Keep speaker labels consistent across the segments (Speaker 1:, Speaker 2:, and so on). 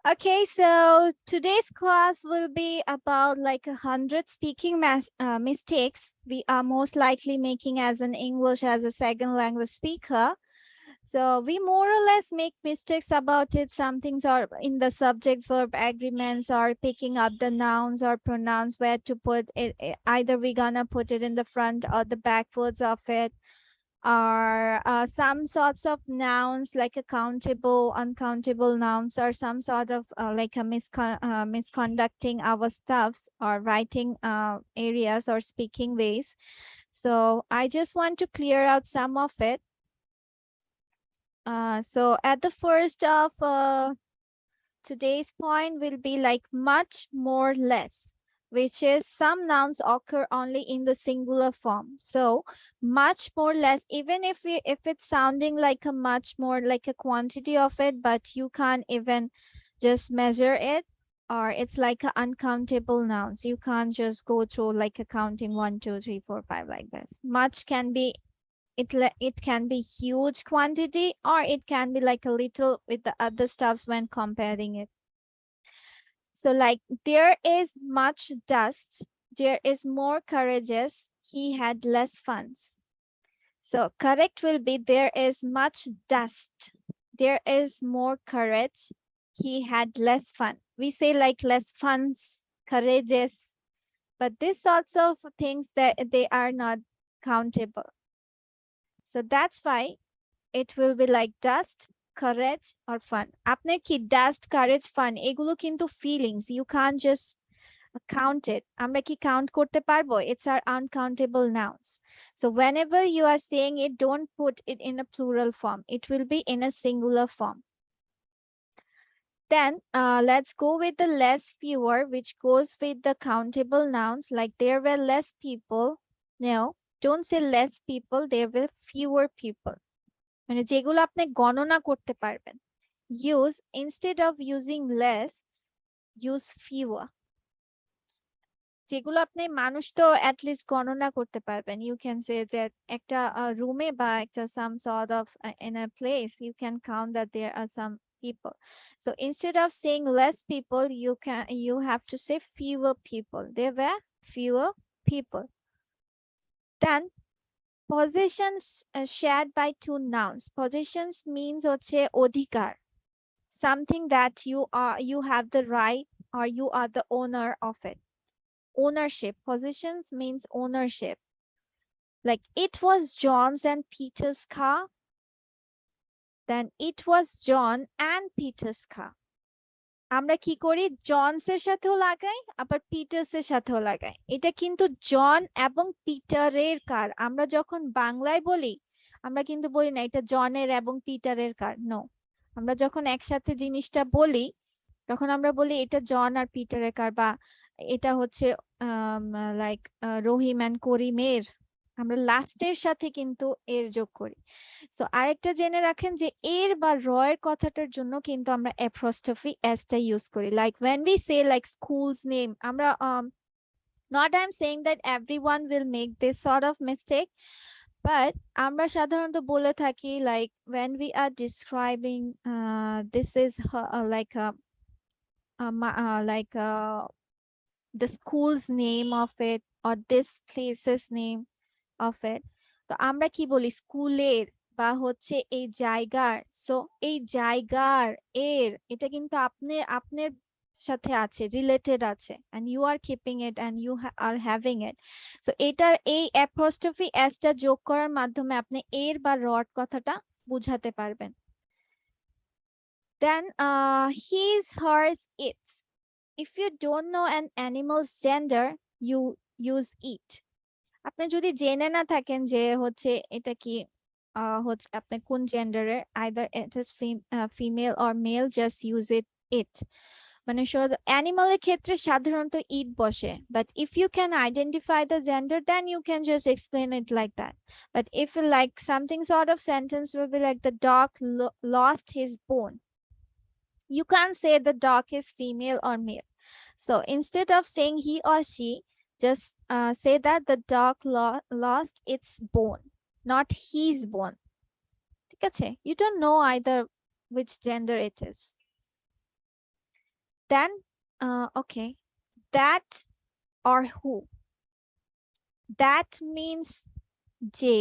Speaker 1: Okay, so today's class will be about like 100 speaking mistakes we are most likely making as an English as a second language speaker. So we more or less make mistakes about it. Some things are in the subject verb agreements or picking up the nouns or pronouns where to put it. Either we gonna put it in the front or the backwards of it, are some sorts of nouns like accountable, uncountable nouns, or some sort of like a misconducting our stuffs or writing areas or speaking ways. So I just want to clear out some of it. So at the first of today's point will be like much, more, less, which is some nouns occur only in the singular form. So much, more, less, even if it's sounding like a much more, like a quantity of it, but you can't even just measure it, or it's like a uncountable nouns. You can't just go through like a counting 1, 2, 3, 4, 5 like this. Much can be it can be huge quantity, or it can be like a little with the other stuffs when comparing it. So like there is much dust, there is more courageous, he had less funds. So correct will be there is much dust, there is more courage, he had less fun. We say like less funds, courageous, but these sorts of things that they are not countable. So that's why it will be like dust, courage or fun. আপনার কি dust, courage, fun এগুলো কিন্তু feelings. You can't just count it. আমরা কি count করতে পারবো? It's our uncountable nouns. So whenever you are saying it, don't put it in a plural form. It will be in a singular form. Then let's go with the less, fewer, which goes with the countable nouns. Like there were less people. No, don't say less people. There were fewer people. মানে যেগুলো আপনি গণনা করতে পারবেন, use instead of using less, use fewer. যেগুলো আপনি মানুষ তো অ্যাটলিস্ট গণনা করতে পারবেন, ইউ ক্যান সে যে একটা রুমে বা একটা some sort of in a place you can count that there are some people. So instead of saying less people, you have to say fewer people. There were fewer people. Then possessions shared by two nouns. Possessions means হচ্ছে অধিকার, something that you have the right or you are the owner of it. Ownership. Possessions means ownership. Like it was John's and Peter's car. Then it was John and Peter's car. আমরা কি করি, Johns এর সাথেও লাগাই আবার Peter's এর সাথেও লাগাই। এটা কিন্তু জন এবং পিটারের কার। আমরা যখন বাংলায় বলি আমরা কিন্তু বলি না এটা জনের এবং পিটারের কার। নো, আমরা যখন একসাথে জিনিসটা বলি তখন আমরা বলি এটা জন আর পিটারের কার, বা এটা হচ্ছে লাইক রহিম এন্ড করিমের, আমরা লাস্টের সাথে কিন্তু এর যোগ করি। সো আরেকটা জেনে রাখেন যে এর বা র এর কথাটার জন্য কিন্তু আমরা অ্যাপোস্ট্রফি এস টা ইউজ করি। Like when we say like school's name, আমরা not I'm saying that everyone will make this sort of mistake, but আমরা সাধারণত বলে থাকি like when we are describing this is like the school's name of it or this place's name of it, তো আমরা কি বলি স্কুলের বা হচ্ছে এই জায়গার। সো এই জায়গার এর এটা কিন্তু আপনার সাথে আছে, রিলেটেড আছে, and you are keeping it and you are having it. So এটার এই অ্যাপোস্ট্রফি এস টা যোগ করার মাধ্যমে আপনি এর বা রড কথাটা বুঝাতে পারবেন। Then his, hers, its. If you don't know an animal's gender, you use it. আপনি যদি জেনে না থাকেন যে হচ্ছে এটা কি হচ্ছে আপনি কোন জেন্ডারের, either it is female or male, just use it. মানে অ্যানিমালের ক্ষেত্রে সাধারণত ইট বসে, but if you can identify the gender then you can just explain it like that. But if like something sort of sentence will be like the dog lost his bone, you can't say the dog is female or male. So instead of saying he or she, just say that the dog lost its bone, not his bone. ঠিক আছে? You don't know either which gender it is. Then okay, that or who. That means যে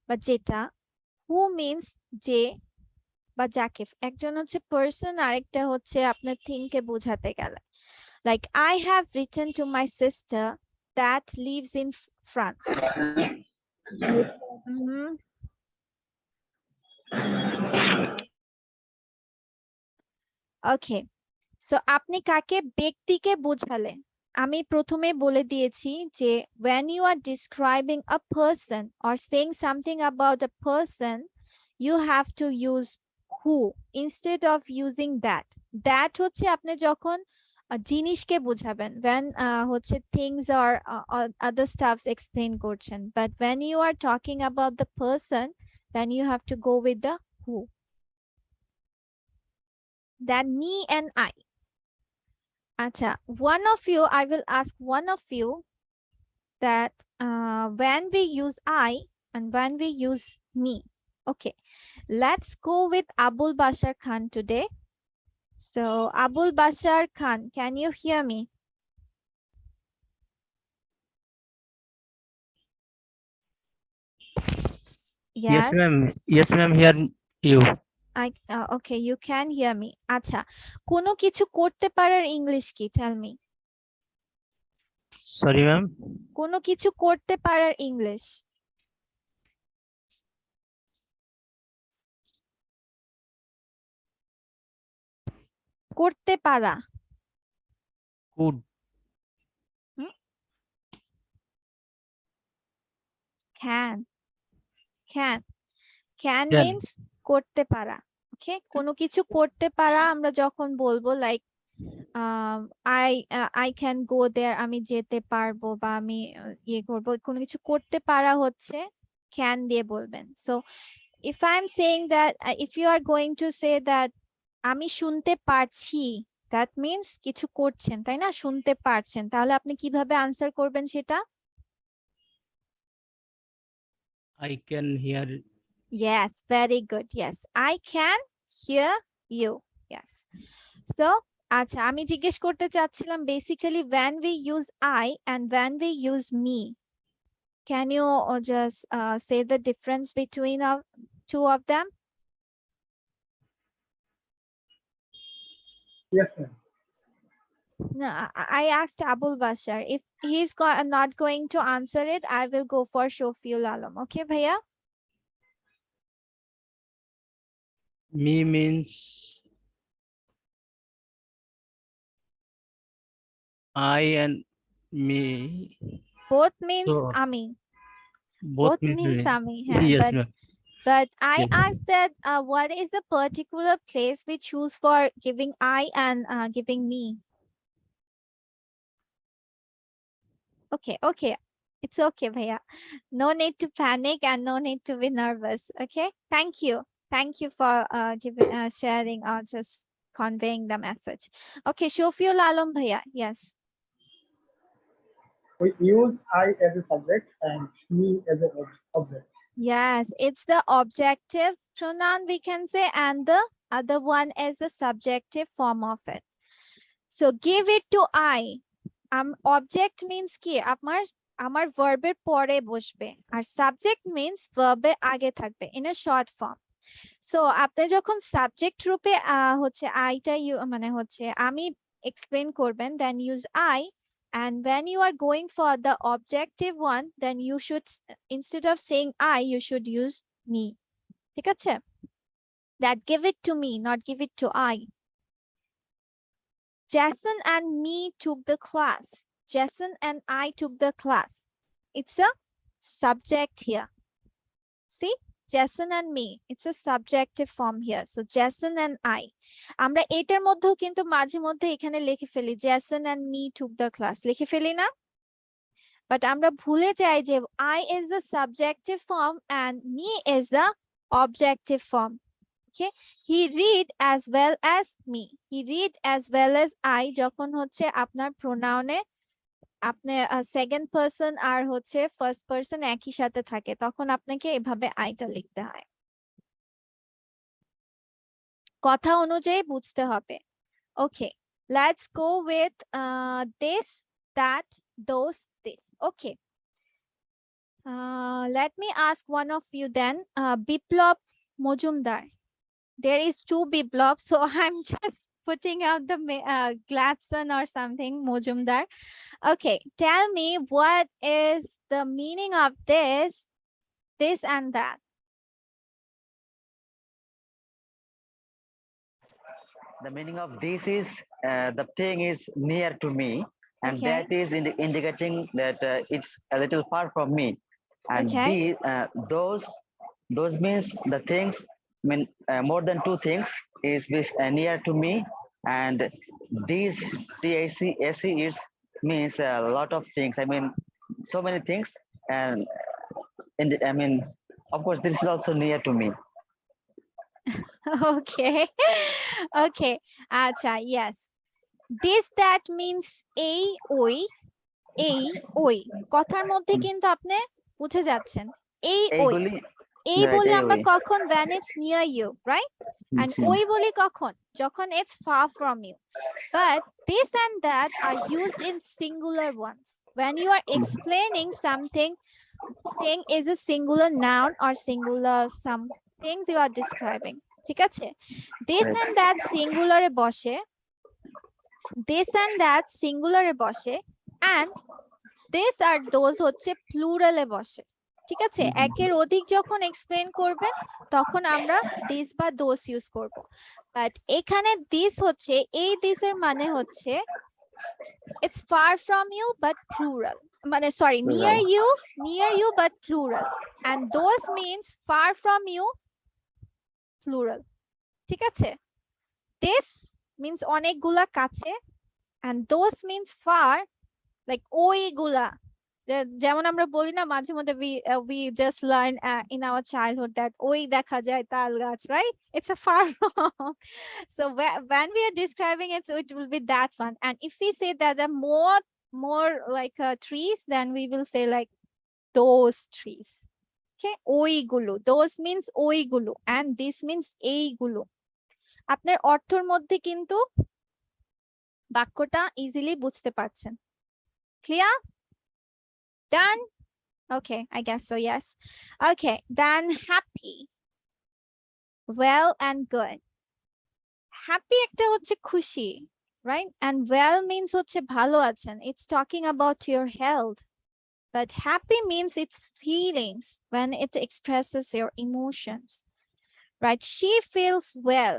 Speaker 1: বা যেটা, who means যে বা যাকে। একজন হচ্ছে পার্সন, আরেকটা হচ্ছে আপনার থিংকে বোঝাতে গেলে। Like I have written to my sister that lives in France. Okay, so আপনি কাকে ব্যক্তিকে বোঝালেন? আমি প্রথমে বলে দিয়েছি যে when you are describing a person or saying something about a person, you have to use who instead of using that. That হচ্ছে আপনি যখন জিনিসকে বোঝাবেন, when হচ্ছে things or other stuffs explain করছেন, but when you are talking about the person, then you have to go with the who. Then me and I. Acha, one of you, I will ask one of you that when we use I and when we use me. Okay, let's go with Abul Bashar Khan today. So Abul Bashar Khan, can you hear me?
Speaker 2: Yes,
Speaker 1: Yes,
Speaker 2: ma'am. Yes, ma'am. Hear you.
Speaker 1: okay, you can hear me. Acha, কোনো কিছু করতে পারার English কি? Tell me.
Speaker 2: Sorry, ma'am.
Speaker 1: কোনো কিছু করতে পারার English. করতে পারা।
Speaker 2: Could.
Speaker 1: Can. Can. Can
Speaker 2: Can.
Speaker 1: means করতে পারা। ওকে, কোনো কিছু করতে পারা আমরা যখন বলবো লাইক আই ক্যান গো দেয়ার, আমি যেতে পারবো বা আমি ইয়ে করবো, কোনো কিছু করতে পারা হচ্ছে ক্যান দিয়ে বলবেন। So if I am saying that, if you are going to say that আমি শুনতে পারছি, দ্যাট মিন্স কিছু করছেন, তাই না? শুনতে পারছেন, তাহলে আপনি কিভাবে আনসার করবেন সেটা?
Speaker 2: I can hear.
Speaker 1: Yes, very good. Yes, I can hear you. Yes. So, আচ্ছা, আমি জিজ্ঞেস করতে চাচ্ছিলাম basically when we use I and when we use me, can you just say the difference between two of them?
Speaker 3: Yes, ma'am.
Speaker 1: No, I asked Abul Bashar. If he's not going to answer it, I will go for Shofiul Alam. Okay, bhaiya?
Speaker 2: Me means I and me.
Speaker 1: Both means
Speaker 2: So
Speaker 1: Ami.
Speaker 2: both
Speaker 1: means
Speaker 2: me.
Speaker 1: Ami. Yeah,
Speaker 2: Yes,
Speaker 1: but
Speaker 2: ma'am.
Speaker 1: I
Speaker 2: Yes.
Speaker 1: asked that what is the particular place we choose for giving I and giving me? Okay. It's okay, Bhaiya. No need to panic and no need to be nervous. Okay. Thank you. Thank you for giving sharing or just conveying the message. Okay, Shofiul Alam Bhaiya. Yes.
Speaker 3: We use I as a subject and me as an object.
Speaker 1: Yes, it's the objective pronoun we can say, and the other one is the subjective form of it. So give it to I. Object means কি? আমার ভার্বের পরে বসবে, আর subject means ভার্বের আগে থাকবে in a short form. So আপনি যখন সাবজেক্ট রূপে হচ্ছে আইটা মানে হচ্ছে আমি এক্সপ্লেন করবেন, then use I, and when you are going for the objective one, then you should, instead of saying I, you should use me. ঠিক আছে? That give it to me, not give it to I. Jason and me took the class. Jason and I took the class. It's a subject here. See, Jason and me. It's a subjective form here. So Jason and I. আমরা এটার মধ্যেও কিন্তু মাঝে মধ্যে এখানে লিখে ফেলি Jason and me took the class. লিখে ফেলি না? But আমরা ভুলে যাই যে I is the subjective form and me is the objective form. Okay, he read as well as me. He read as well as I যখন হচ্ছে আপনার প্রোনাউনে আপনি সেকেন্ড পারসন আর হচ্ছে ফার্স্ট পারসন একই সাথে থাকে, তখন আপনাকে এভাবে আইটা লিখতে হয়। কথা অনুযায়ী বুঝতে হবে। ওকে, Let's go with this, that, those, this. Okay. Let me ask one of you then. Biplop Mojumdar. There is two Biplop, so I'm just putting out the Gladson or something, Mojumdar. Okay, tell me what is the meaning of this and that.
Speaker 4: The meaning of this is the thing is near to me, and
Speaker 1: Okay.
Speaker 4: that is indicating that it's a little far from me. And
Speaker 1: Okay.
Speaker 4: those means the things mean more than two things is near to me, and these TAC is means a lot of things. I mean, so many things, and I mean, of course, this is also near to me.
Speaker 1: Okay. Okay. Acha, yes. This, that means এই ওই এই ওই কথার মধ্যে কিন্তু আপনি বুঝে যাচ্ছেন এই ওই
Speaker 4: এইগুলি
Speaker 1: এই
Speaker 4: right,
Speaker 1: বলি
Speaker 4: এই
Speaker 1: আমরা
Speaker 4: ওই।
Speaker 1: কখন when it's near you, right? And ওই বলি কখন যখন it's far from you. But this and that are used in singular ones. When you are explaining something, thing is a singular noun or singular some things you are describing. ঠিক আছে? This
Speaker 4: Right.
Speaker 1: and that singular এ বসে, this and that singular এ বসে, and this R those হচ্ছে plural এ বসে। ঠিক আছে? একের অধিক যখন এক্সপ্লেইন করবেন তখন আমরা this বা those ইউজ করব। বাট এখানে this হচ্ছে, এই this এর মানে হচ্ছে it's far from you but plural, মানে sorry, near you but plural, and those means far from you plural. ঠিক আছে? This means অনেকগুলা কাছে, and those means far, like ওইগুলা। যেমন আমরা বলি না মাঝে মধ্যে we just learn in our childhood that ওই দেখা যায় তাল গাছ, right? It's a far from. So when we are describing it, so it will be that one. And if we say that the more like trees, then we will say like those trees. Okay, ওইগুলো, those means ওইগুলো, and this means এইগুলো। আপনার অর্থের মধ্যে কিন্তু বাক্যটা easily বুঝতে পারছেন। Clear? Done? Okay, I guess so, yes. Okay, then happy, well and good. Happy একটা হচ্ছে খুশি, right? And well means হচ্ছে ভালো আছেন. It's talking about your health. But happy means its feelings when it expresses your emotions, right? She feels well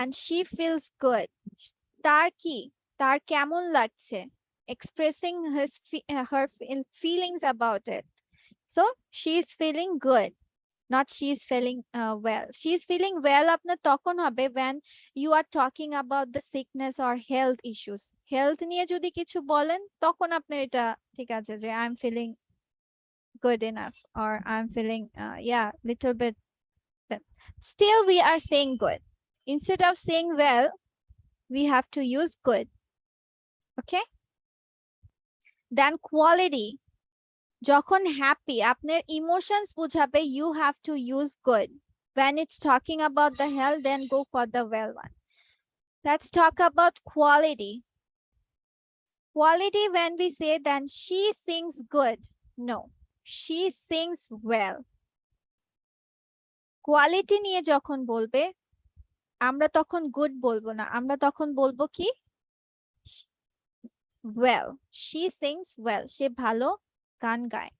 Speaker 1: and she feels good. তার কি? তার কেমন লাগছে? Expressing her feelings about it. So she is feeling good, not she is feeling well. She is feeling well আপনার তখন হবে when you are talking about the sickness or health issues. Health নিয়ে যদি কিছু বলেন তখন আপনার এটা ঠিক আছে যে I'm feeling good enough, or I'm feeling yeah, little bit. Still we are saying good. Instead of saying well, we have to use good. Okay? Then quality. যখন happy আপনার emotions বুঝাবে, you have to use good. When it's talking about the health, then go for the well one. Let's talk about quality. Quality, when we say then she sings good. No, she sings well. Quality নিয়ে যখন বলবে আমরা তখন good বলবো না, আমরা তখন বলবো কি well. She sings well. সে ভালো গান গায়।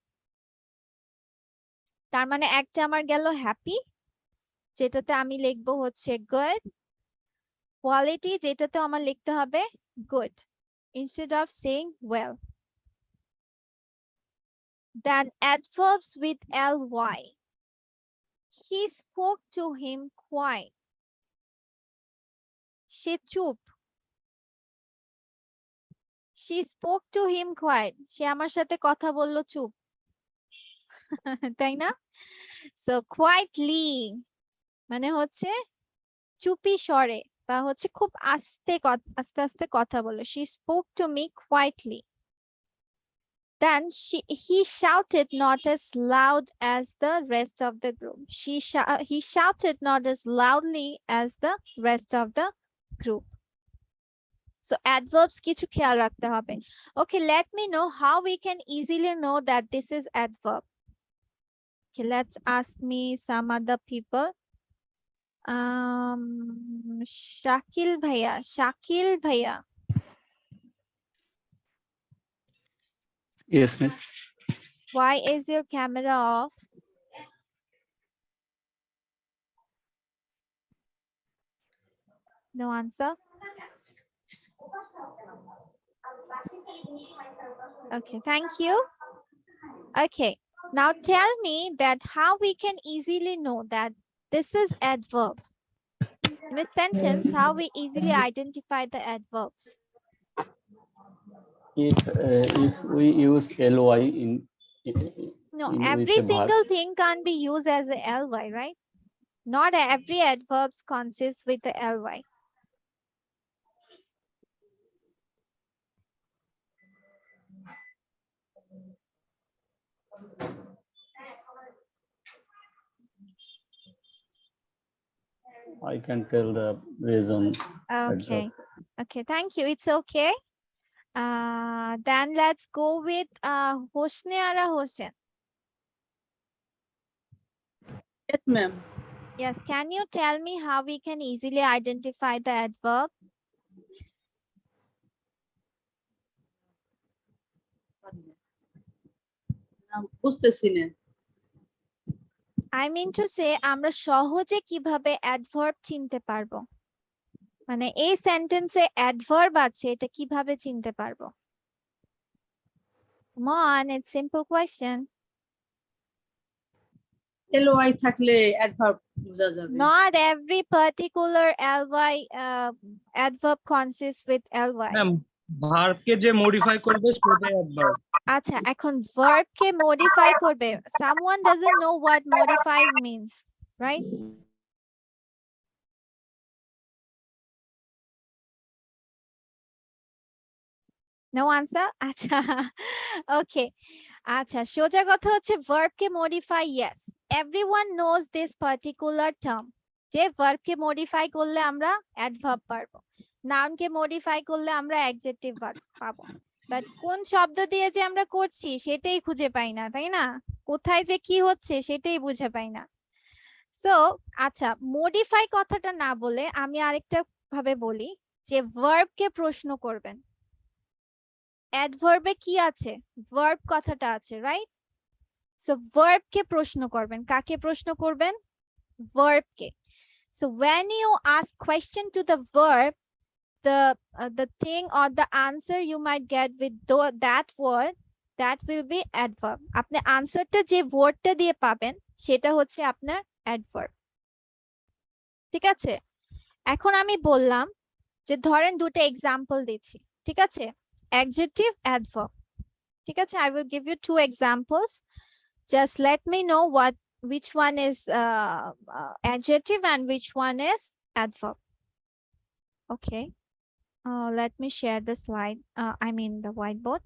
Speaker 1: তার মানে একটা আমার গেল হ্যাপি, যেটাতে আমি লিখবো হচ্ছে good. Quality যেটাতে আমার লিখতে হবে good instead of saying well. Then adverbs with ly. He spoke to him quiet. সে চুপ। She spoke to him quiet. সে আমার সাথে কথা বললো চুপ। তাই না? So quietly মানে হচ্ছে চুপি স্বরে বা হচ্ছে খুব আস্তে আস্তে কথা বললো। She spoke to me quietly. Then he shouted not as loud as the rest of the group. He shouted not as loudly as the rest of the group. So adverbs কিছু খেয়াল রাখতে হবে. Okay, let me know how we can easily know that this is adverb. Okay, let's ask me some other people. Shakil bhaiya.
Speaker 5: Yes, miss.
Speaker 1: Why is your camera off? No answer. Okay, thank you. Okay, now tell me that how we can easily know that this is adverb. In a sentence, how we easily identify the adverbs.
Speaker 5: If we use ly
Speaker 1: No,
Speaker 5: in
Speaker 1: every
Speaker 5: with a verb.
Speaker 1: single thing can't be used as a ly, right? Not every adverbs consists with the ly.
Speaker 5: I can tell the reason.
Speaker 1: Okay. Okay, thank you. It's okay. Then let's go with Hosne Ara Hossein.
Speaker 6: Yes, ma'am.
Speaker 1: Yes, can you tell me how we can easily identify the adverb?
Speaker 6: বুঝতেছি না।
Speaker 1: I mean to say আমরা সহজে কিভাবে adverb চিনতে পারবো? মানে এই সেন্টেন্সে adverb আছে এটা কিভাবে চিনতে পারবো? Come on, it's simple question.
Speaker 6: ly থাকলে অ্যাডভার্ব বোঝা যাবে।
Speaker 1: Not every particular ly adverb consists with ly.
Speaker 7: Ma'am verb কে যে মডিফাই করবে সেটাই অ্যাডভার্ব।
Speaker 1: আচ্ছা, এখন verb কে modify করবে. Someone doesn't know what modify means, right? No answer? আচ্ছা, okay. আচ্ছা, সোজা কথা হচ্ছে verb K modify, yes. Everyone knows this particular term. যে verb কে modify করলে আমরা adverb পাবো, noun কে modify করলে আমরা adjective verb পাবো। বাট কোন শব্দ দিয়ে যে আমরা করছি সেটাই খুঁজে পাই না, তাই না? কোথায় যে কি হচ্ছে সেটাই বুঝে পাই না। সো আচ্ছা, modify কথাটা না বলে আমি আরেকটা ভাবে বলি যে verb কে প্রশ্ন করবেন। অ্যাডভার্বে কি আছে? verb কথাটা আছে, রাইট? সো verb কে প্রশ্ন করবেন। কাকে প্রশ্ন করবেন? verb K. So when you ask question to the verb, the thing or the answer you might get with that word, that will be adverb. আপনি আনসারটা যে ওয়ার্ডটা দিয়ে পাবেন সেটা হচ্ছে আপনার adverb। ঠিক আছে, এখন আমি বললাম যে ধরেন দুটো এক্সাম্পল দিচ্ছি, ঠিক আছে? adjective, adverb, ঠিক আছে? I will give you two examples. Just let me know which one is adjective and which one is adverb. Okay. Let me share the slide. I mean the whiteboard.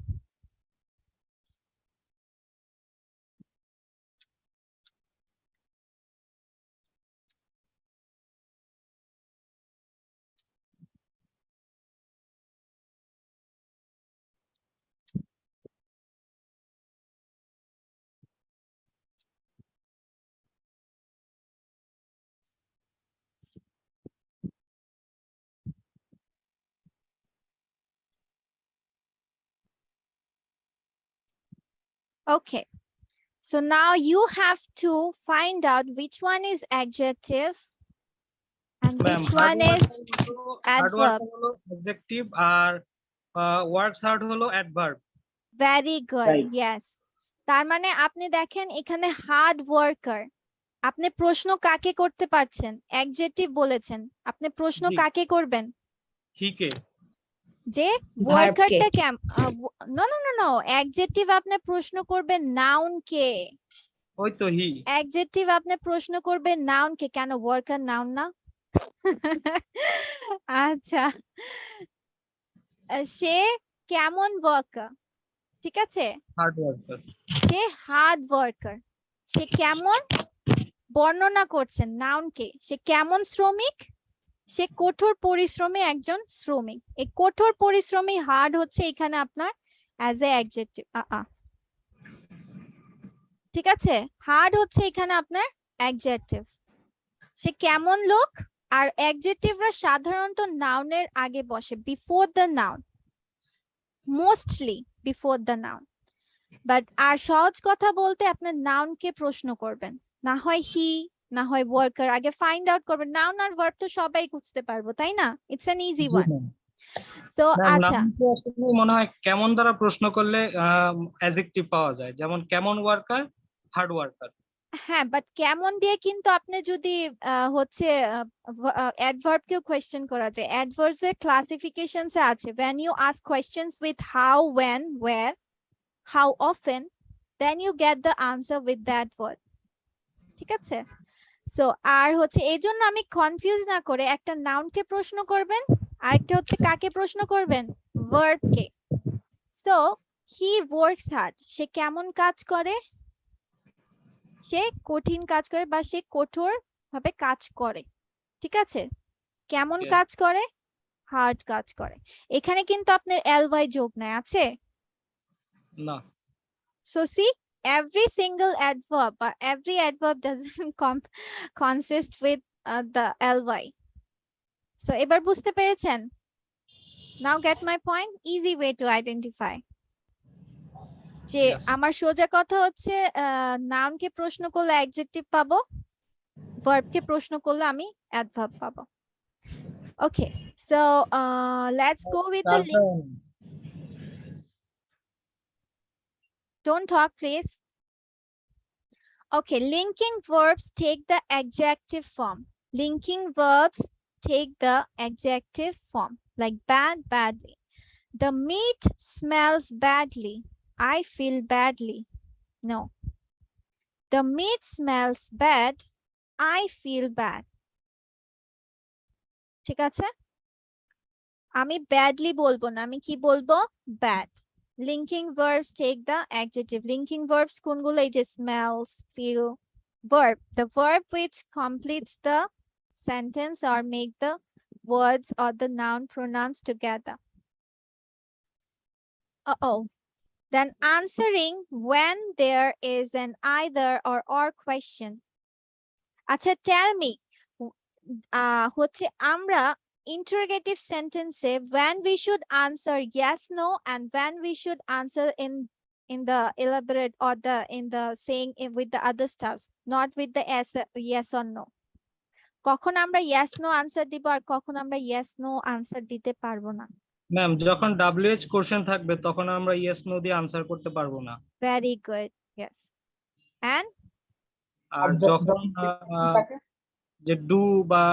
Speaker 1: Okay. So now you have to find out which one is adjective and
Speaker 7: ma'am
Speaker 1: which one is
Speaker 7: hard work
Speaker 1: adverb.
Speaker 7: হলো adjective আর works hard হলো adverb.
Speaker 1: Very good.
Speaker 3: Right.
Speaker 1: Yes. তার মানে আপনি দেখেন এখানে hard worker, আপনি প্রশ্ন কাকে করতে পারছেন? অ্যাডজেক্টিভ বলেছেন, আপনি প্রশ্ন
Speaker 7: জি।
Speaker 1: কাকে করবেন?
Speaker 7: হিকে
Speaker 1: যে ওয়ার্কারটা came no no no no adjective আপনি প্রশ্ন করবেন নাউন কে।
Speaker 7: ওই তো হি।
Speaker 1: অ্যাডজেক্টিভ আপনি প্রশ্ন করবেন নাউন কে, কেন ওয়ার্কার নাউন না? আচ্ছা, সে কেমন ওয়ার্কার? ঠিক আছে,
Speaker 7: হার্ড ওয়ার্কার।
Speaker 1: সে হার্ড ওয়ার্কার। সে কেমন বর্ণনা করছেন নাউন কে, সে কেমন শ্রমিক? সে কঠোর পরিশ্রমী একজন শ্রমিক। এই কঠোর পরিশ্রমী হার্ড হচ্ছে এখানে আপনার অ্যাজ এ অ্যাডজেক্টিভ। ঠিক আছে, হার্ড হচ্ছে এখানে আপনার অ্যাডজেক্টিভ। সে কেমন লোক, আর অ্যাডজেক্টিভরা সাধারণত নাউনের আগে বসে, before the noun, mostly before the noun. But আর সহজ কথা বলতে আপনার নাউনকে প্রশ্ন করবেন, না হয় হি, না হয় ওয়ার্কার, আগে ফাইন্ড আউট করবেন। নাউন আর ভার্ব তো সবাই খুঁজতে পারবো, তাই না? It's an easy one. So আচ্ছা,
Speaker 7: মনে হয় কেমন দ্বারা প্রশ্ন করলে অ্যাডজেক্টিভ পাওয়া যায়, যেমন কেমন ওয়ার্কার, হার্ড ওয়ার্কার।
Speaker 1: হ্যাঁ, বাট কেমন দিয়ে কিন্তু আপনি যদি হচ্ছে অ্যাডভার্ব কেও কোয়েশ্চেন করা যায়। অ্যাডভার্বস এর ক্লাসিফিকেশনস এ আছে, when you ask questions with how, when, where, how often, then you get the answer with that word. ঠিক আছে? সো আর হচ্ছে এই জন্য আমি কনফিউজ না করে একটা নাউনকে প্রশ্ন করবেন, আরেকটা হচ্ছে কাকে প্রশ্ন করবেন, ভার্বকে। সো হি ওয়ার্কস হার্ড, সে কেমন কাজ করে, সে কঠিন কাজ করে বা সে কঠোর ভাবে কাজ করে। ঠিক আছে, কেমন কাজ করে, হার্ড কাজ করে। এখানে কিন্তু আপনার এলওয়াই যোগ নাই, আছে
Speaker 7: না।
Speaker 1: So see, every single adverb or every adverb doesn't consist with the ly. So এবার বুঝতে পেরেছেন? Now get my point. Easy way to identify. যে আমার সোজা কথা হচ্ছে নাউন কে প্রশ্ন করলে অ্যাডজেক্টিভ পাবো, ভার্ব কে প্রশ্ন করলে আমি অ্যাডভার্ব পাবো। Okay, so let's go with the link. Don't talk, please. Okay, linking verbs take the adjective form. Linking verbs take the adjective form, like bad, badly. The meat smells badly. I feel badly. No. The meat smells bad. I feel bad. ঠিক আছে? আমি badly বলবো না, আমি কি বলবো? Bad. Linking verbs take the adjective. Linking verbs কোনগুলো? এই যে smells, feel, verb. The verb which completes the sentence or make the words or the noun pronouns together. Then answering when there is an either or question. আচ্ছা, tell me, হচ্ছে আমরা interrogative sentence when we should answer yes, no, and when we should answer in the elaborate or in the saying with the other stuffs, not with the yes or no. কখন আমরা yes no answer দিব আর কখন আমরা yes no answer দিতে পারবো না?
Speaker 7: Ma'am, যখন WH question থাকবে তখন আমরা ইয়েস নো দিয়ে আনসার করতে পারবো না।
Speaker 1: Very good. Yes. And
Speaker 7: আর যখন যে ডু বা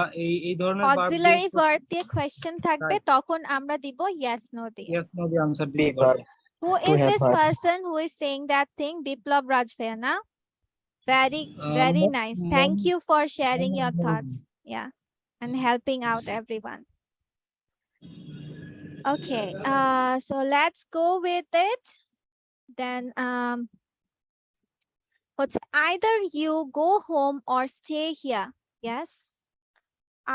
Speaker 7: এই ধরনের
Speaker 1: auxiliary verb দিয়ে question থাকবে তখন আমরা দিব yes no দিয়ে।
Speaker 7: ইয়েস নো দিয়ে আনসার দিতে পারবো।
Speaker 1: Who is this person who is saying that thing? Biplab Rajbhaiya, na? Very nice. Thank you for sharing your thoughts. Yeah, and helping out everyone. Okay, so let's go with it. Then what's either you go home or stay here? Yes,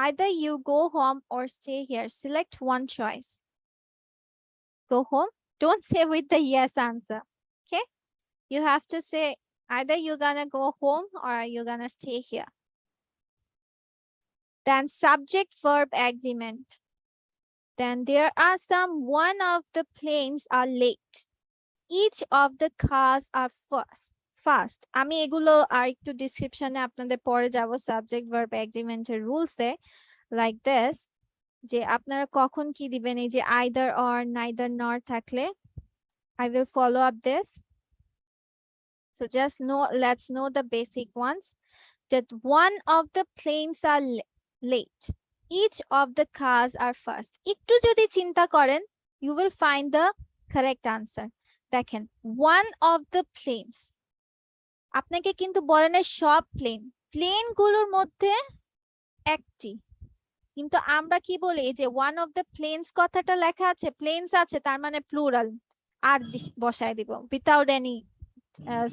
Speaker 1: either you go home or stay here. Select one choice. Go home. Don't say with the yes answer. Okay, you have to say either you're gonna go home or you're gonna stay here. Then subject verb agreement. Then there are some, one of the planes are late. Each of the cars are fast. আমি এগুলো আর একটু ডেসক্রিপশনে আপনাদের পরে যাব subject verb এগ্রিমেন্টের রুলসে, like this, যে আপনারা কখন কি দিবেন। এই যে আইদার অর, নাইদার নর থাকলে I will follow up this. So just let's know the basic ones. That one of the planes are late. Each of the cars are fast. একটু যদি চিন্তা করেন, you will find the correct answer. দেখেন, one of the planes, আপনাকে কিন্তু বলে না সব প্লেন গুলোর মধ্যে একটি, কিন্তু আমরা কি বলি যে one of the planes কথাটা লেখা আছে, প্লেনস আছে, তার মানে প্লুরাল, আর বসায় দিব without any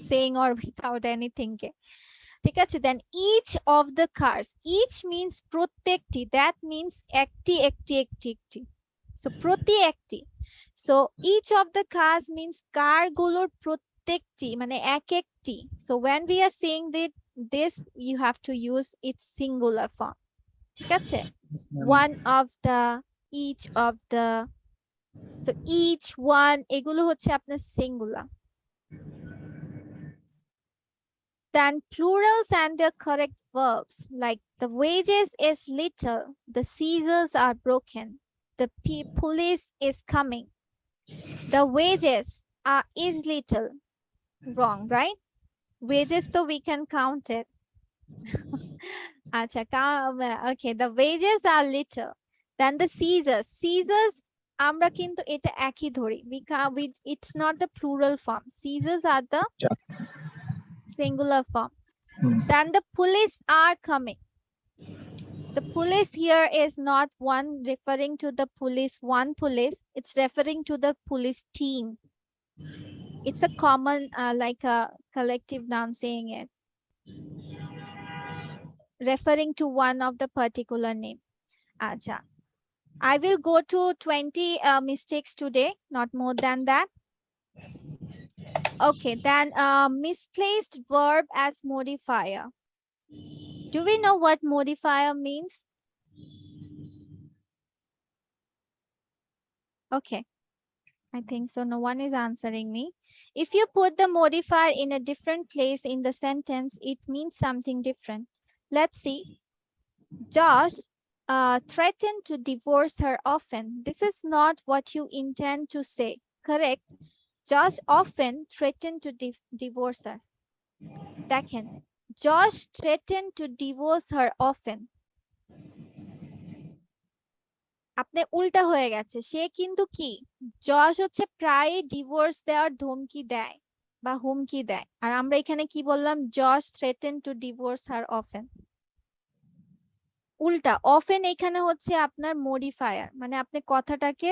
Speaker 1: saying or without anything কে। ঠিক আছে, then each of the cars, each means প্রত্যেকটি, that means একটি একটি একটি একটি, so প্রতি একটি, so each of the cars means কারগুলোর প্রত্যেকটি মানে এক একটি, so when we are saying that this you have to use its singular form, ঠিক আছে, one of the, each of the, so each one এগুলো হচ্ছে আপনার singular. Then plurals and their correct verbs, like the wages is little, the scissors are broken, the police is coming. The wages is little, wrong, right? Wages, so we can count it. Acha, okay, the wages are little. Then the scissors, আমরা কিন্তু এটা একই ধরি, we it's not the plural form, scissors are the singular form. Then the police are coming. The police here is not one referring to the police, one police, it's referring to the police team. It's a common like a collective noun saying it, referring to one of the particular name. Acha, I will go to 20 mistakes today, not more than that. Okay, then misplaced verb as modifier. Do we know what modifier means? Okay, I think so. No one is answering me. If you put the modifier in a different place in the sentence, it means something different. Let's see. Josh threatened to divorce her often. This is not what you intend to say. Correct? Josh often threatened to divorce her. Second, Josh threatened to divorce her often. আপনি উল্টা হয়ে গেছে, সে কিন্তু কি, Josh হচ্ছে প্রায় divorce দেওয়ার ধমকি দেয় বা হুমকি দেয়, আর আমরা এখানে কি বললাম, জশ থ্রেটেন টু ডিভোর্স হার অফেন। উল্টা, অফেন এখানে হচ্ছে আপনার মডিফায়ার, মানে আপনি কথাটাকে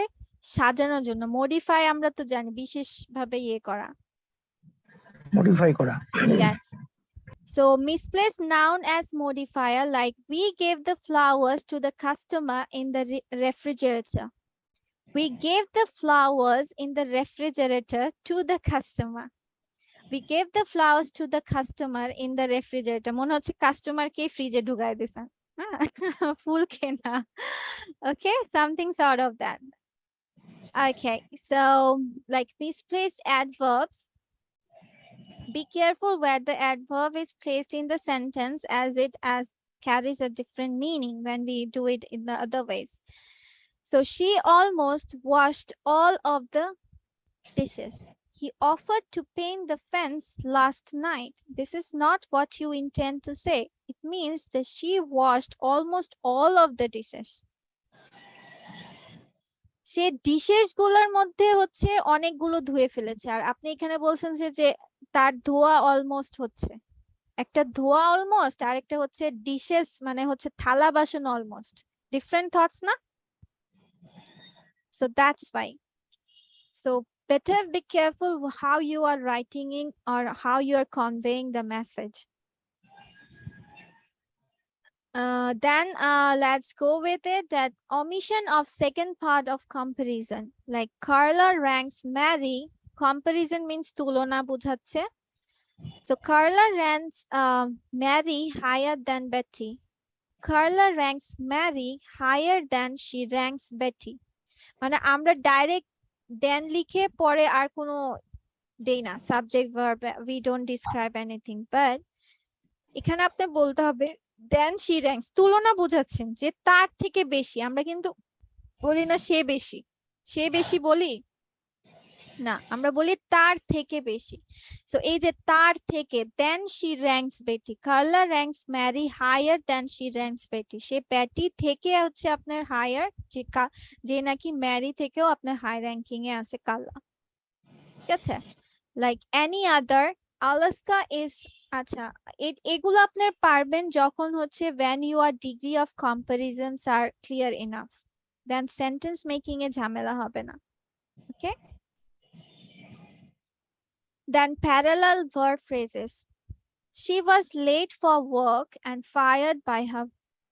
Speaker 1: সাজানোর জন্য, মডিফাই আমরা তো জানি বিশেষভাবে ইয়ে করা,
Speaker 3: মডিফাই করা।
Speaker 1: Yes. So misplaced noun as modifier, like we gave the flowers to the customer in the refrigerator. We gave the flowers in the refrigerator to the customer. We gave the flowers to the customer in the refrigerator. মনে হচ্ছে customer কে ফ্রিজে ঢুকায় দিছেন, ফুল কেনা। Okay, something sort of that. Okay, so like misplaced adverbs, be careful where the adverb is placed in the sentence, as it carries a different meaning when we do it in the other ways. So she almost washed all of the dishes. He offered to paint the fence last night. This is not what you intend to say. It means that she washed almost all of the dishes. Say dishes গুলোর মধ্যে হচ্ছে অনেকগুলো ধুয়ে ফেলেছে, আর আপনি এখানে বলছেন যে তার ধোয়া অলমোস্ট হচ্ছে, একটা ধোয়া অলমোস্ট আর একটা হচ্ছে ডিশেস মানে হচ্ছে থালা বাসন অলমোস্ট, ডিফারেন্ট থটস না? So that's why. So better be careful how you are writing in or how you are conveying the message. Then let's go with it, that omission of second part of comparison, like Carla ranks Mary, comparison means tulona বুঝাচ্ছে. So Carla ranks Mary higher than Betty. Carla ranks Mary higher than she ranks Betty. মানে আমরা direct দেন লিখে পরে আর কোনো দেই না, subject verb, we don't describe anything, but এখানে আপনি বলতে হবে দেন she ranks, তুলনা বোঝাচ্ছেন যে তার থেকে বেশি, আমরা কিন্তু বলি না সে বেশি, সে বেশি বলি না, আমরা বলি তার থেকে বেশি। সো এই যে তার থেকে, দেন she ranks Betty, Carla ranks Mary higher than she ranks Betty, সে ব্যাটি থেকে হচ্ছে আপনার হায়ার, যে নাকি ম্যারি থেকেও আপনার হাই র্যাঙ্কিং এ আছে কাল্লা, ঠিক আছে? Like any other, Alaska is, আচ্ছা এগুলো আপনার পারবেন যখন হচ্ছে when your degree of comparisons are clear enough, then sentence making এ ঝামেলা হবে না। Okay, then parallel verb phrases, She was late for work and fired by her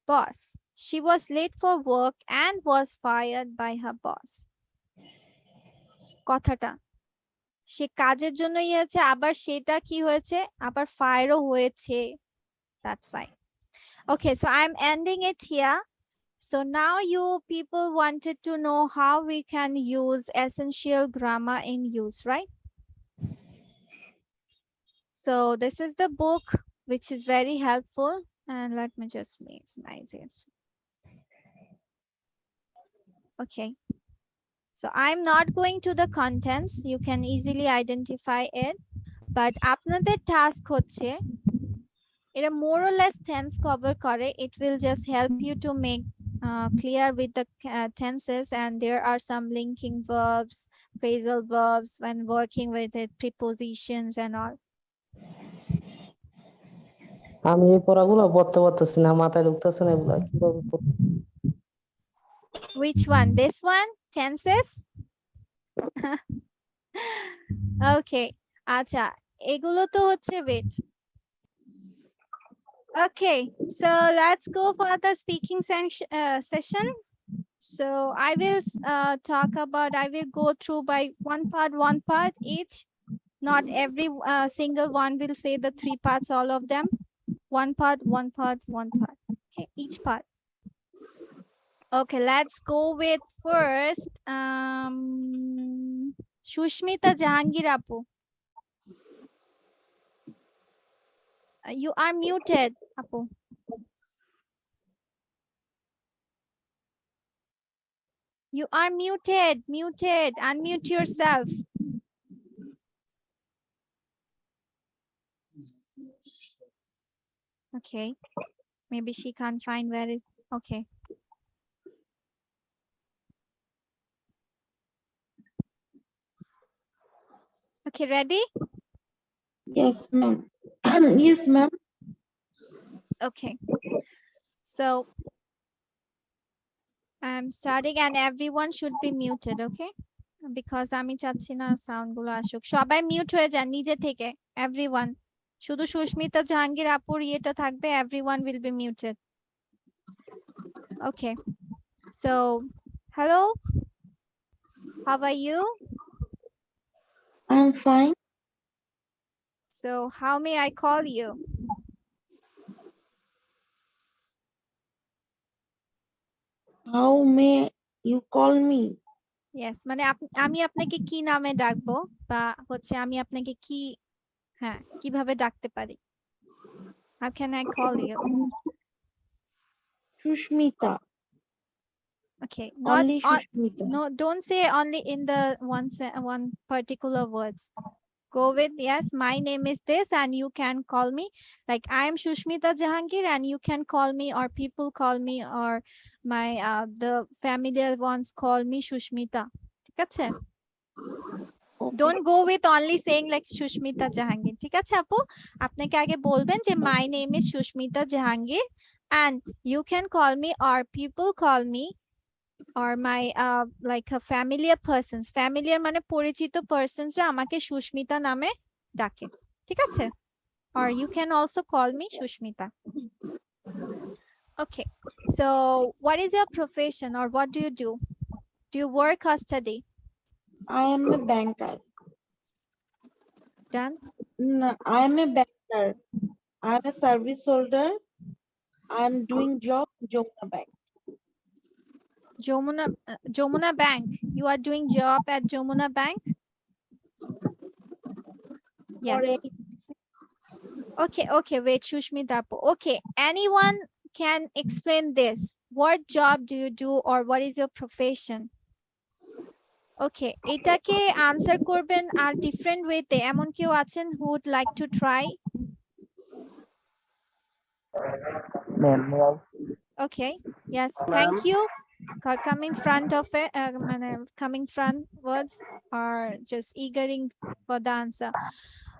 Speaker 1: boss. She was late for work and was fired by her boss. কথাটা সে কাজের জন্য হয়েছে আবার সেটা কি হয়েছে আবার ফায়ারও হয়েছে. That's fine. Okay, so I'm ending it here. So now you people wanted to know how we can use essential grammar in use, right? So this is the book which is very helpful, and let me just minimize this. Okay. So I'm not going to the contents. You can easily identify it. But আপনাদের task হচ্ছে এটা more or less tense cover করে. It will just help you to make clear with the tenses, and there are some linking verbs, phrasal verbs when working with it, prepositions and all.
Speaker 8: আমি এই পড়াগুলো পড়তে পারতেছি না, মাথায় ঢুকতেছে না এগুলা কিভাবে পড়ব?
Speaker 1: Which one? This one? Tenses? Okay. আচ্ছা এগুলো তো হচ্ছে wait. Okay, so let's go for the speaking session. So I will I will go through by one part each. Not every single one will say the 3 parts, all of them. One part. Okay, each part. Okay, let's go with first. Shushmita Jahangir Apu. You are muted, Apu. You are muted. Unmute yourself. Okay. Maybe she can't find where it. Okay. Okay, ready?
Speaker 9: Yes, ma'am. Yes, ma'am.
Speaker 1: Okay. So I'm starting and everyone should be muted, okay? Because আমি চাচ্ছি না sound গুলো আসুক. সবাই mute হয়ে যান নিজে থেকে. Everyone. শুধু সুস্মিতা জাহাঙ্গীর আপুর ইয়েটা থাকবে. Everyone will be muted. Okay. So, hello. How are you?
Speaker 9: I'm fine.
Speaker 1: So, how may I call you?
Speaker 9: How may you call me?
Speaker 1: Yes, মানে আমি আপনাকে কি নামে ডাকবো বা হচ্ছে আমি আপনাকে কি হ্যাঁ কিভাবে ডাকতে পারি? How can I call you?
Speaker 9: Shushmita.
Speaker 1: Okay, not
Speaker 9: Only Shushmita.
Speaker 1: no, don't say only in the one particular words. Go with yes, my name is this and you can call me. Like I am Shushmita Jahangir and you can call me, or people call me, or my the familiar ones call me Shushmita. ঠিক আছে?
Speaker 9: Okay.
Speaker 1: Don't go with only saying like Shushmita Jahangir. ঠিক আছে আপু? আপনাকে আগে বলবেন যে my name is Shushmita Jahangir and you can call me, or people call me, or my like a familiar persons. Familiar মানে পরিচিত persons রা আমাকে সুস্মিতা নামে ডাকে। ঠিক আছে? Or you can also call me Shushmita. Okay. So, what is your profession or what do you do? Do you work or study?
Speaker 9: I am a banker.
Speaker 1: Done?
Speaker 9: No, I am a banker. I am a service holder. I am doing job in Jamuna Bank.
Speaker 1: Jamuna Bank. You are doing job at Jamuna Bank? Yes. Okay, wait, Shushmita. Okay, anyone can explain this? What job do you do or what is your profession? Okay, এটাকে answer করবেন আর different way তে এমন কেউ আছেন who would like to try? Okay, yes, thank you. Coming front of it, coming front words or just eagering for the answer.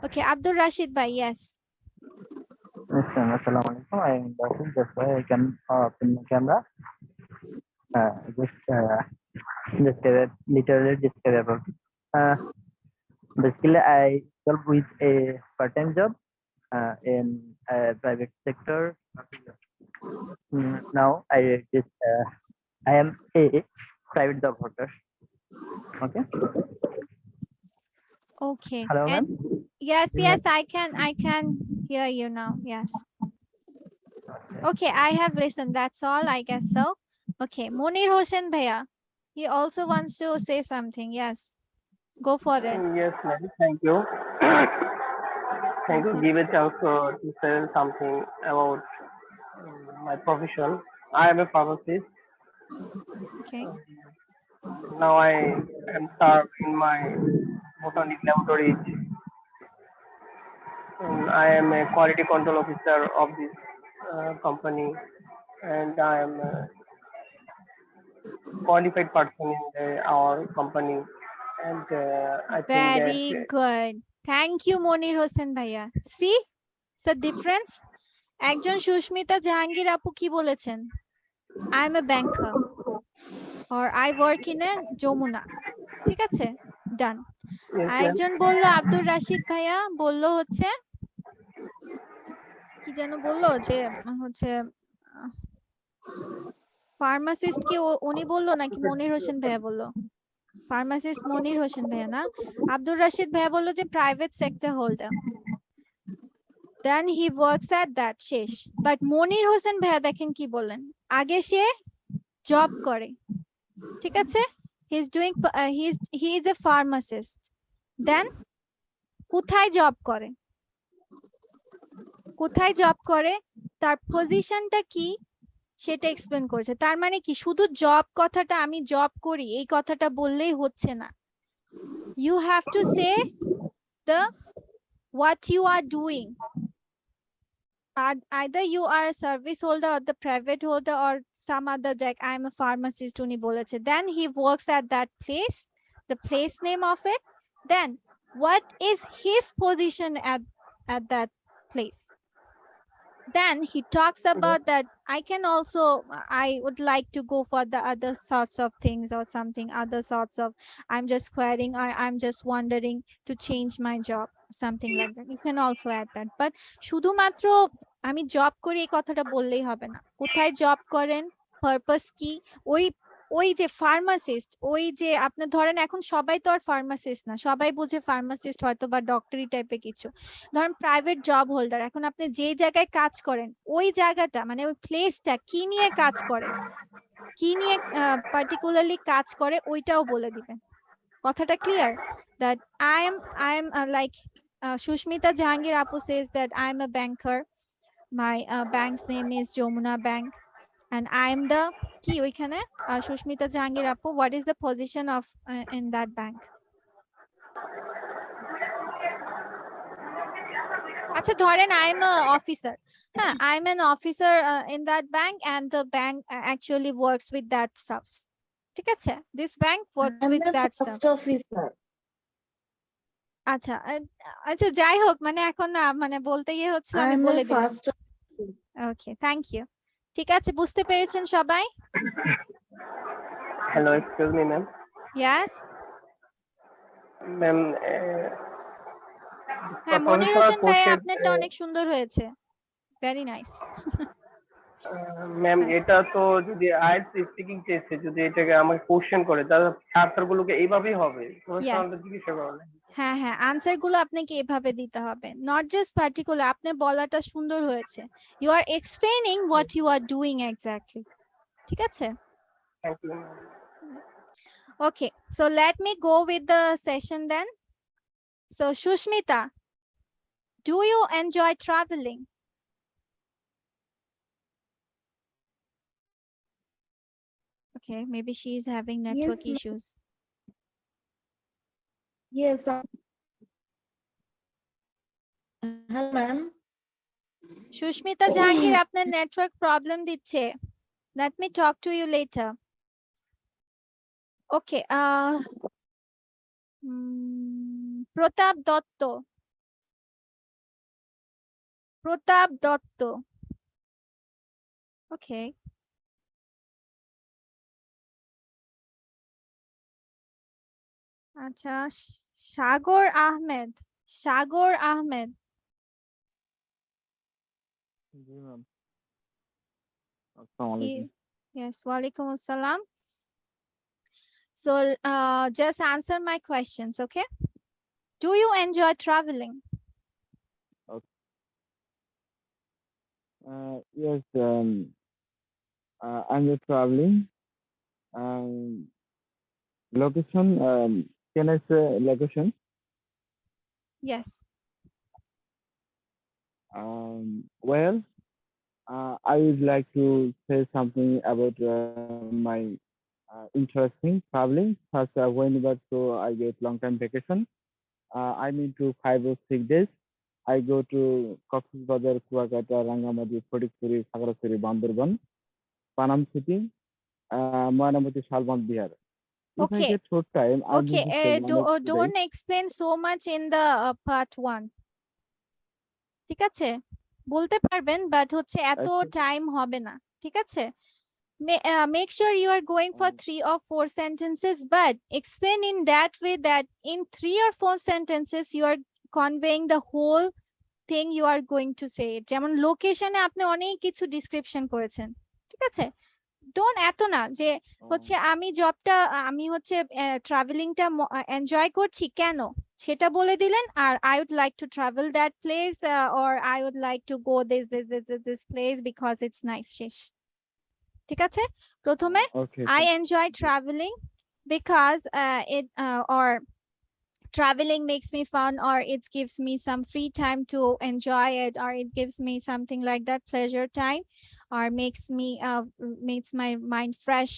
Speaker 1: Okay, Abdul Rashid bhai, yes.
Speaker 4: Assalamu alaikum. I am Basil. That's why I can open my camera. Just literally describe about. Basically, I work with a part-time job in private sector. Now I am a private job holder. Okay.
Speaker 1: Okay.
Speaker 4: Hello,
Speaker 1: And
Speaker 4: ma'am.
Speaker 1: yes, yes, I can hear you now. Yes. Okay, I have listened. That's all, I guess so. Okay, Monir Hossain Bhaiya. He also wants to say something. Yes. Go for it.
Speaker 10: Yes, ma'am. Thank you. Thank you.
Speaker 1: Okay.
Speaker 10: Give a chance to say something about my profession. I am a pharmacist.
Speaker 1: Okay.
Speaker 10: Now I am served in my botanic laboratory. I am a quality control officer of this company, and I am a qualified person in our company. And I think that
Speaker 1: Very good. Thank you, Monir Hossain Bhaiya. See? It's a difference. একজন সুস্মিতা জাহাঙ্গীর আপু কি বলেছেন? I am a banker or I work in a Jamuna. ঠিক আছে? Done.
Speaker 10: yes,
Speaker 1: আরেকজন বললো আব্দুর রাশিদ ভাইয়া বললো হচ্ছে কি যেন বললো যে হচ্ছে ফার্মাসিস্ট কি উনি বললো নাকি মনির হোসেন ভাইয়া বললো? ফার্মাসিস্ট মনির হোসেন ভাইয়া না, আব্দুর রাশিদ ভাইয়া বললো যে private sector holder, then he works at that শেষ। বাট মনির হোসেন ভাইয়া দেখেন কি বললেন, আগে সে জব করে, ঠিক আছে, he is doing he is a pharmacist, then কোথায় জব করে, কোথায় জব করে, তার পজিশনটা কি সেটা এক্সপ্লেন করেছে। তার মানে কি শুধু জব কথাটা আমি জব করি এই কথাটা বললেই হচ্ছে না, you have to say the what you are doing. Either you are a service holder or the private holder or some other, like I am a pharmacist uni boleche, then he works at that place, the place name of it, then what is his position at that place, then he talks about that I can also, I would like to go for the other sorts of things or something, other sorts of, I'm just querying, I'm just wondering to change my job, something like that. You can also add that. But শুধুমাত্র আমি job করি এই কথাটা বললেই হবে না, কোথায় job করেন, পারপাস কি, ওই ওই যে ফার্মাসিস্ট, ওই যে আপনি ধরেন এখন সবাই তো আর ফার্মাসিস্ট না, সবাই বুঝে ফার্মাসিস্ট হয়তো বা ডক্টরি টাইপের কিছু, ধরেন প্রাইভেট জব হোল্ডার, এখন আপনি যে জায়গায় কাজ করেন ওই জায়গাটা মানে ওই প্লেসটা কি নিয়ে কাজ করে, কি নিয়ে পার্টিকুলারলি কাজ করে ওইটাও বলে দিবেন। কথাটা clear? That I am like Sushmita Jahangir আপু says that I am a banker, my bank's name is Jamuna Bank, and I am the কি ওইখানে সুস্মিতা জাহাঙ্গীর আপু, what is the position of in that bank? আচ্ছা ধরেন I am a officer, হ্যাঁ I am an officer in that bank and the bank actually works with that stuffs, ঠিক আছে, this bank works
Speaker 9: I'm
Speaker 1: with
Speaker 9: the
Speaker 1: that
Speaker 9: first
Speaker 1: stuff.
Speaker 9: officer.
Speaker 1: আচ্ছা আচ্ছা যাই হোক, মানে এখন না মানে বলতে গিয়ে হচ্ছিল আমি
Speaker 9: I'm
Speaker 1: বলে
Speaker 9: the
Speaker 1: দিলাম।
Speaker 9: first.
Speaker 1: Okay thank you. ঠিক আছে বুঝতে পেরেছেন সবাই?
Speaker 10: hello,
Speaker 1: Okay.
Speaker 10: excuse me, ma'am.
Speaker 1: Yes.
Speaker 10: Ma'am,
Speaker 1: হ্যাঁ মনির হোসেন ভাই আপনারটা অনেক সুন্দর হয়েছে, ভেরি নাইস।
Speaker 10: ম্যাম
Speaker 1: আচ্ছা।
Speaker 10: এটা তো যদি আইএলটিএস স্পিকিং টেস্টে যদি এটাকে আমাকে কোশ্চেন করে তাহলে আনসার গুলোকে এইভাবেই হবে, প্রফেশনালটা জিজ্ঞাসা করা
Speaker 1: হ্যাঁ হ্যাঁ আনসার গুলো আপনাকে এভাবে দিতে হবে, নট জাস্ট পার্টিকুলার, আপনার বলাটা সুন্দর হয়েছে, you are explaining what you are doing exactly, ঠিক আছে?
Speaker 10: Thank you.
Speaker 1: Okay, so let me go with the session then. So Shushmita, do you enjoy traveling? Okay, maybe she is having network
Speaker 9: ma'am.
Speaker 1: issues.
Speaker 9: Yes. Hello, ma'am.
Speaker 1: Shushmita Jahangir, আপনার network problem দিচ্ছে. Let me talk to you later. Okay, Pratap Dotto. Pratap Dotto. Okay. আচ্ছা সাগর আহমেদ, সাগর আহমেদ,
Speaker 5: জি ma'am. আসসালামু আলাইকুম।
Speaker 1: Yes, walaikum assalam. So, just answer my questions, okay? Do you enjoy traveling?
Speaker 5: Yes, I'm just traveling. Location, can I say location?
Speaker 1: Yes.
Speaker 5: Well, I would like to say something about my interesting traveling. First, whenever so I get long time vacation, I mean to 5 or 6 days. I go to Cox's Bazar, Kuakata, Rangamati, Podikpuri, Sagarasuri, Bandarban, Panam City, Mohammadpur, Shalban, Bihar. If I
Speaker 1: Okay.
Speaker 5: get short time, I
Speaker 1: Okay.
Speaker 5: visit Telangana today.
Speaker 1: Don't explain so much in the part 1. ঠিক আছে? বলতে পারবেন, but হচ্ছে এত time হবে না। ঠিক আছে? Make sure you are going for 3 or 4 sentences, but explain in that way that in 3 or 4 sentences you are conveying the whole thing you are going to say. যেমন লোকেশনে আপনি অনেক কিছু ডিসক্রিপশন করেছেন। ঠিক আছে? ডোন্ট এত না যে হচ্ছে আমি হচ্ছে ট্রাভেলিংটা এনজয় করছি কেন সেটা বলে দিলেন, আর I would like to travel that place or I would like to go this place because it's nice. শেষ। ঠিক আছে? প্রথমে I enjoy travelling because it or traveling makes me fun, or it gives me some free time to enjoy it, or it gives me something like that pleasure time, or makes my mind fresh,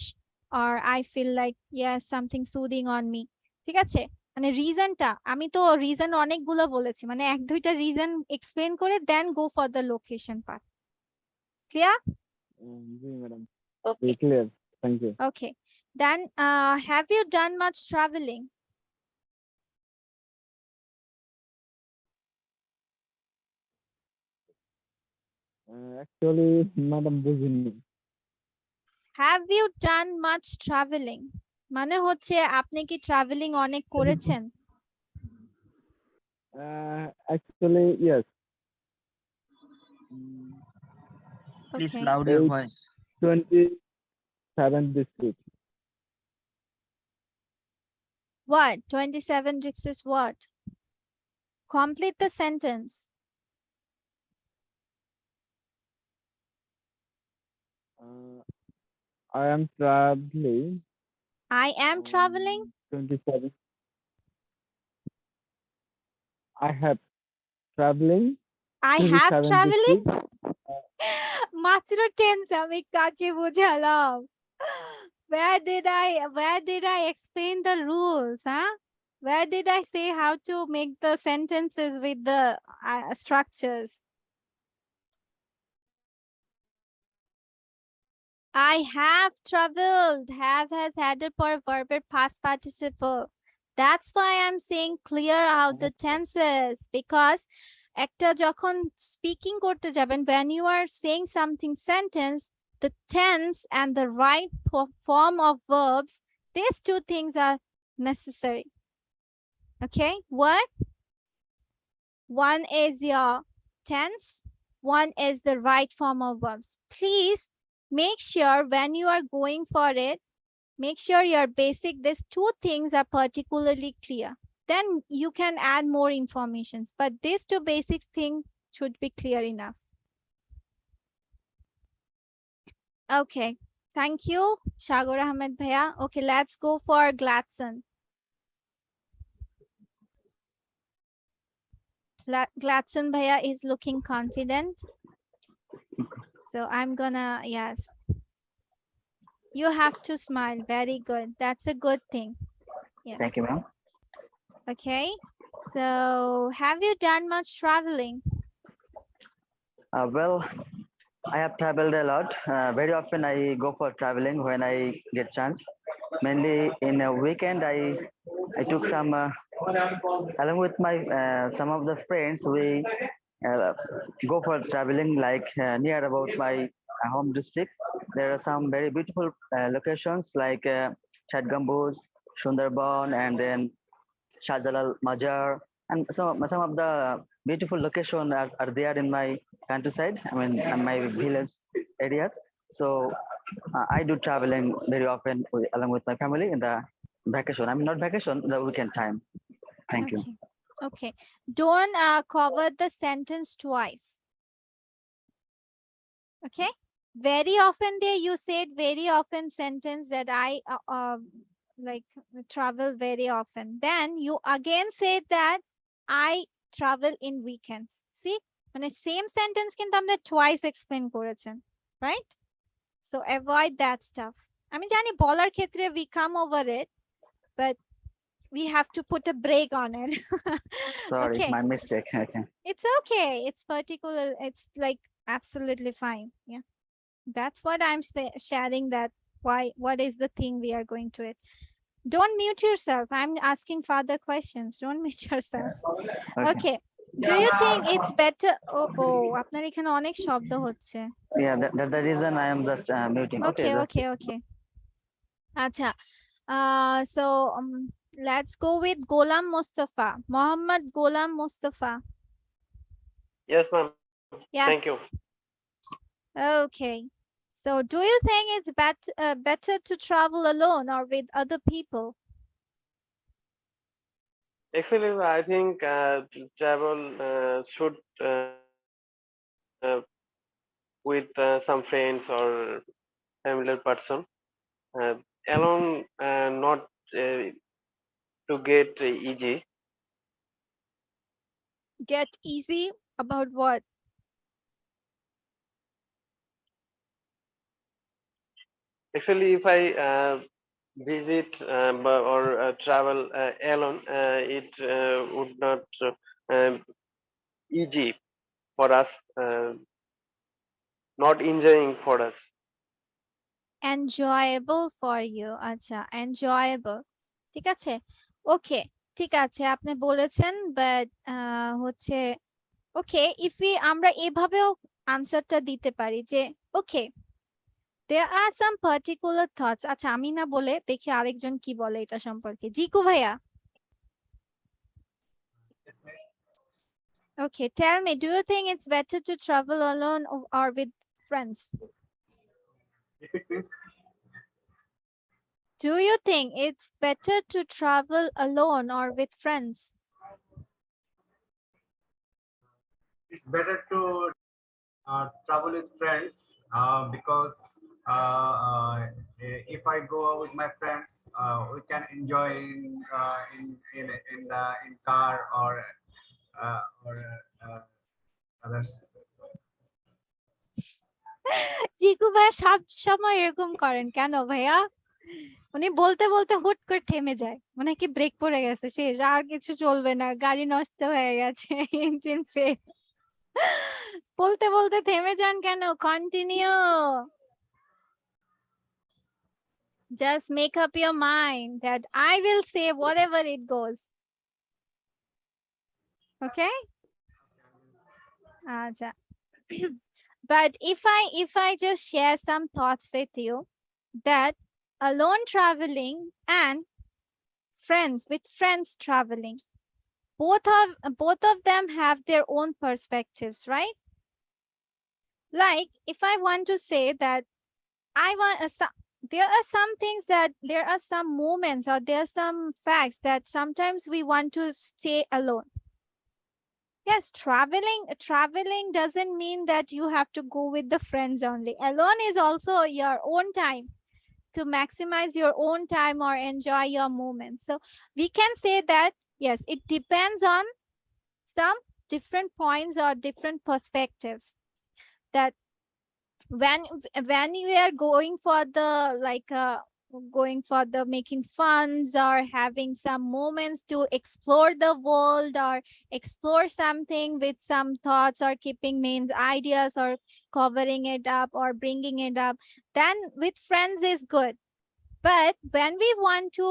Speaker 1: or I feel like yes something soothing on me. ঠিক আছে? মানে রিজনটা আমি তো reason অনেকগুলো বলেছি, মানে 1-2টা reason explain করে then go for the location part. Clear?
Speaker 5: জি madam.
Speaker 1: Okay.
Speaker 5: Clear. Thank you.
Speaker 1: Okay. Then have you done much traveling?
Speaker 5: Actually, madam, বুঝিনি।
Speaker 1: Have you done much traveling? মানে হচ্ছে আপনি কি ট্রাভেলিং অনেক করেছেন?
Speaker 5: Actually, yes.
Speaker 11: Please
Speaker 1: Okay.
Speaker 11: loud your voice.
Speaker 5: 27 districts.
Speaker 1: What? 27 districts what? Complete the sentence.
Speaker 5: I am traveling.
Speaker 1: I am traveling.
Speaker 5: 27. I have traveling.
Speaker 1: I have
Speaker 5: 27
Speaker 1: traveling.
Speaker 5: districts.
Speaker 1: মাত্র tense আমি কাকে বোঝালাম? Where did I explain the rules, huh? Where did I say how to make the sentences with the structures? I have traveled. Have has added for verb past participle. That's why I'm saying clear out the tenses, because একটা যখন speaking করতে যাবেন, when you are saying something sentence, the tense and the right form of verbs, these two things are necessary. Okay, what? One is your tense, one is the right form of verbs. Please make sure when you are going for it, make sure your basic, these two things are particularly clear. Then you can add more informations, but these two basic things should be clear enough. Okay, thank you, Shagor Ahmed Bhaiya. Okay, let's go for Gladson. Gladson Bhaiya is looking confident. So I'm gonna, yes. You have to smile. Very good. That's a good thing. Yes.
Speaker 4: Thank you, ma'am.
Speaker 1: Okay. So have you done much traveling?
Speaker 4: Well, I have traveled a lot. Very often I go for traveling when I get chance. Mainly in a weekend, I took some along with my some of the friends. We go for traveling like near about my home district. There are some very beautiful locations like Chatgambus, Sundarban, and then Shahjalal Majar, and some of the beautiful locations are there in my countryside. I mean, my village areas. So I do traveling very often along with my family in the vacation. I mean, not vacation, the weekend time. Thank you.
Speaker 1: Okay. Okay. Don't cover the sentence twice. Okay. Very often there you said very often sentence that I like travel very often. Then you again said that I travel in weekends. See, মানে same sentence কিন্তু আমরা twice explain করেছেন, right? So avoid that stuff. আমি জানি বলার ক্ষেত্রে we come over it, but we have to put a break on it.
Speaker 4: Sorry,
Speaker 1: Okay.
Speaker 4: my mistake. Okay.
Speaker 1: It's okay. It's particular. It's like absolutely fine. Yeah. That's what I'm sharing, that why, what is the thing we are going to it. Don't mute yourself. I'm asking further questions. Don't mute yourself. Okay. Do you think it's better? Oh, আপনার এখানে অনেক শব্দ হচ্ছে.
Speaker 4: Yeah, that's the reason I am just muting.
Speaker 1: Okay, okay, okay. আচ্ছা. So let's go with Golam Mustafa. Mohammad Golam Mustafa.
Speaker 10: Yes, ma'am.
Speaker 1: Yes.
Speaker 10: Thank you.
Speaker 1: Okay. So do you think it's better to travel alone or with other people?
Speaker 10: Actually, I think travel should with some friends or familiar person. Alone, not to get easy.
Speaker 1: Get easy about what?
Speaker 10: Actually, if I visit or travel alone, it would not easy for us, not enjoying for us.
Speaker 1: Enjoyable for you. আচ্ছা, enjoyable. ঠিক আছে? Okay, ঠিক আছে, আপনি বলেছেন, but হচ্ছে okay, if we আমরা এভাবেও আনসারটা দিতে পারি যে okay, there are some particular thoughts. আচ্ছা, আমি না বলে দেখি আরেকজন কি বলে এটা সম্পর্কে. জিকু ভাইয়া. Okay, tell me, do you think it's better to travel alone or with friends? Do you think it's better to travel alone or with friends?
Speaker 12: It's better to travel with friends because if I go with my friends, we can enjoy in car or others.
Speaker 1: Jiku ভাইয়া সব সময় এরকম করেন কেন ভাইয়া? উনি বলতে বলতে হুট করে থেমে যায়, মানে কি ব্রেক পড়ে গেছে, শেষ, আর কিছু চলবে না, গাড়ি নষ্ট হয়ে গেছে, ইঞ্জিন ফেল, বলতে বলতে থেমে যান কেন? Continue, just make up your mind that I will say whatever it goes. Okay? Acha. But if I just share some thoughts with you, that alone traveling and with friends traveling, both of them have their own perspectives, right? Like if I want to say that there are some things, that there are some moments, or there are some facts that sometimes we want to stay alone. Yes, traveling doesn't mean that you have to go with the friends only. Alone is also your own time, to maximize your own time or enjoy your moments. So we can say that, yes, it depends on some different points or different perspectives, that when you are going for the making funs or having some moments to explore the world or explore something with some thoughts or keeping main ideas or covering it up or bringing it up, then with friends is good. But when we want to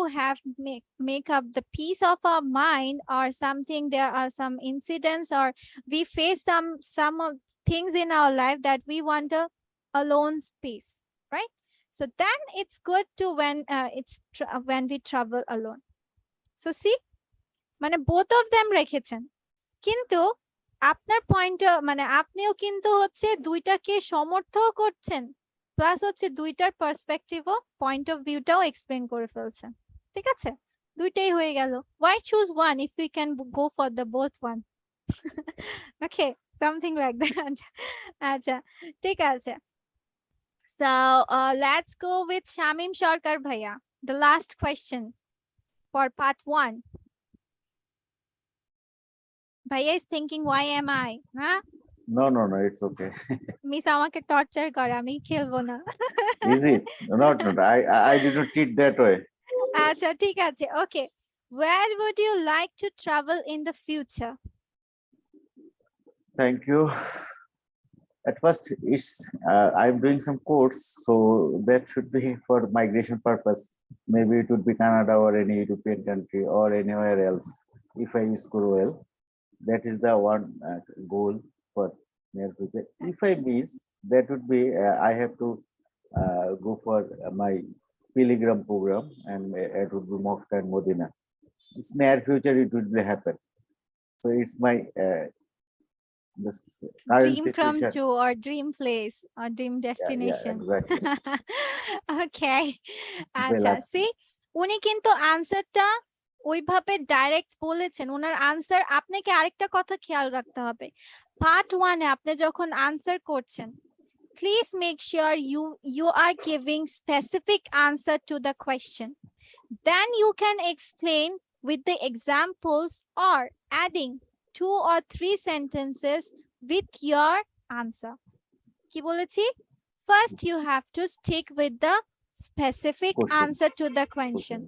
Speaker 1: make up the peace of our mind or something, there are some incidents or we face some of things in our life that we want a alone space, right? So then it's good to when we travel alone. So see, মানে both of them রেখেছেন, কিন্তু আপনার point মানে আপনিও কিন্তু হচ্ছে দুইটাকে সমর্থও করছেন, প্লাস হচ্ছে দুইটার পার্সপেক্টিভও পয়েন্ট অফ ভিউটাও এক্সপ্লেন করে ফেলছেন। ঠিক আছে, দুইটাই হয়ে গেল। Why choose one if we can go for the both one? Okay, something like that. আচ্ছা, ঠিক আছে। So let's go with Shamim Sharkar Bhaiya. The last question for part 1. Bhaiya is thinking, why am I? Huh?
Speaker 13: No, it's okay.
Speaker 1: Miss আমাকে torture করে, আমি খেলবো না।
Speaker 13: Is it? Not. I did not treat that way.
Speaker 1: আচ্ছা, ঠিক আছে। Okay. Where would you like to travel in the future?
Speaker 13: Thank you. At first, I'm doing some course, so that should be for migration purpose. Maybe it would be Canada or any European country or anywhere else. If I score well, that is the one goal for near future. If I miss, that would be I have to go for my pilgrim program, and it would be Mokkah and Medina. It's near future, it would be happen. So it's my this current
Speaker 1: Dream come
Speaker 13: situation.
Speaker 1: true or dream place or dream destination.
Speaker 13: Yeah, exactly.
Speaker 1: Okay. আচ্ছা, see, উনি কিন্তু আনসারটা ওইভাবে direct বলেছেন। ওনার answer, আপনাকে আরেকটা কথা খেয়াল রাখতে হবে, পার্ট 1 এ আপনি যখন আনসার করছেন, please make sure you are giving specific answer to the question. Then you can explain with the examples or adding 2 or 3 sentences with your answer. কি বলেছি? First you have to stick with the specific answer to the question.